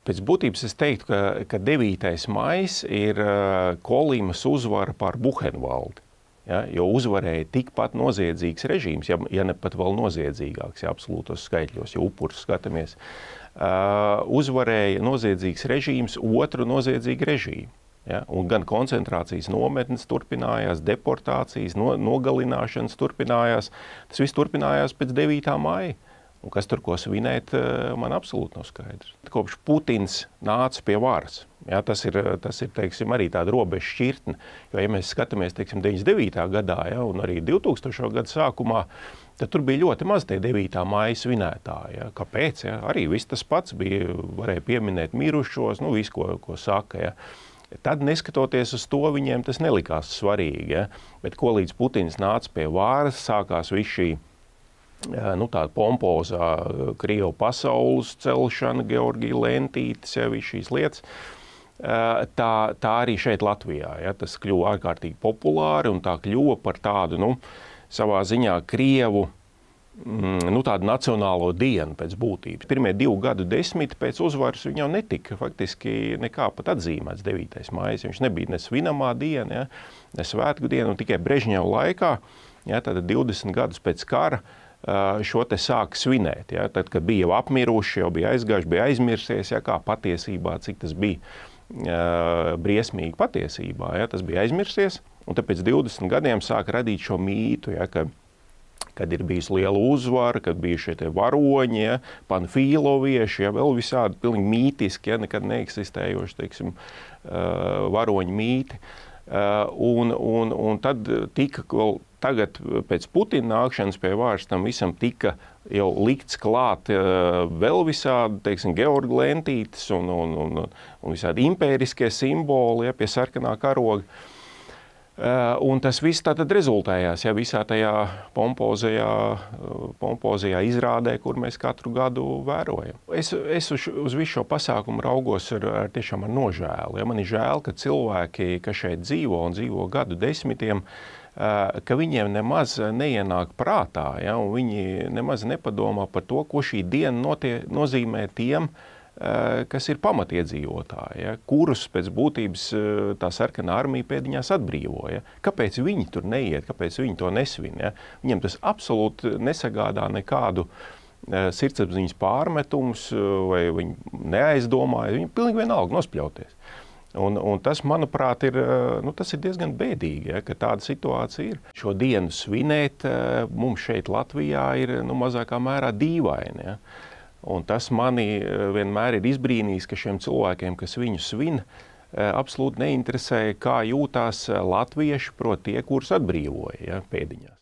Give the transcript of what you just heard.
Pēc būtības es teiktu, ka 9. maijs ir Kolīmas uzvara pār Buhenvaldi. Ja, jo uzvarēja tikpat noziedzīgs režīms, ja ne pat vēl noziedzīgāks, ja absolūtos skaitļos, ja upurus skatāmies. Uzvarēja noziedzīgs režīms otru noziedzīgu režīmu. Ja, un gan koncentrācijas nometnes turpinājās, deportācijas, nogalināšanas turpinājās. Tas viss turpinājās pēc 9. maija. Un kas tur ko svinēt, man absolūti nav skaidrs. Kopš Putins nāca pie varas, ja, tas ir teiksim, arī tāda robeža šķirtne. Jo, ja mēs skatāmies, teiksim, 99. gadā, ja, un arī 2000. gada sākumā, tad tur bija ļoti maz tie 9. maija svinētāji. Ja. Kāpēc? Ja? Arī viss tas pats bija, varēja pieminēt mirušos, nu, visu, ko saka. Ja. Tad, neskatoties uz to, viņiem tas nelikās svarīgi. Ja. Bet ko līdz Putins nāca pie varas, sākās viss šī tāda pompozā Krievu pasaules celšana, Georgija Lentītes, ja, viss šīs lietas. Tā arī šeit Latvijā. Ja, tas kļuva ārkārtīgi populāri un tā kļuva par tādu, savā ziņā Krievu, tādu nacionālo dienu pēc būtības. Pirmie 2 gadu desmiti pēc uzvaras viņa jau netika faktiski nekā pat atzīmēts 9. maijs. Viņš nebija ne svinamā diena, ja, ne svētku diena, un tikai Brežņeva laikā, ja, tātad 20 gadus pēc kara, šo te sāk svinēt. Ja? Tad, kad bija jau apmiruši, jau bija aizgājuši, bija aizmirsies, ja? Kā patiesībā, cik tas bija briesmīgi patiesībā. Ja? Tas bija aizmirsies, un tad pēc 20 gadiem sāk radīt šo mītu, ja? Kad ir bijis liela uzvara, kad bija šie te varoņi, ja? Panfīlovieši, ja? Vēl visādi pilnīgi mītiski, ja? Nekad neeksistējoši, teiksim, varoņu mīti. Un tad tika tagad pēc Putina nākšanas pie varas tam visam tika jau likts klāt vēl visādi, teiksim, Georga Lentītes un visādi impēriskie simboli, ja, pie sarkanā karoga. Un tas viss tātad rezultējās, ja, visā tajā pompozajā izrādē, kur mēs katru gadu vērojam. Es uz visu šo pasākumu raugos ar tiešām ar nožēlu. Ja. Man ir žēl, ka cilvēki, kas šeit dzīvo un dzīvo gadu desmitiem, ka viņiem nemaz neienāk prātā, ja, un viņi nemaz nepadomā par to, ko šī diena nozīmē tiem, kas ir pamatiedzīvotāji, ja, kurus pēc būtības tā sarkanā armija pēdiņās atbrīvoja. Kāpēc viņi tur neiet, kāpēc viņi to nesvin? Ja? Viņiem tas absolūti nesagādā nekādu sirdsapziņas pārmetumus, vai viņi neaizdomāja, viņi pilnīgi vienalga nospļauties. Un tas, manuprāt, tas ir diezgan bēdīgi, ja, ka tāda situācija ir. Šo dienu svinēt mums šeit Latvijā ir mazākā mērā dīvaini. Ja. Un tas mani vienmēr ir izbrīnījis, ka šiem cilvēkiem, kas viņu svin, absolūti neinteresē, kā jūtās latvieši, proti tie, kurus atbrīvoja, ja, pēdiņās.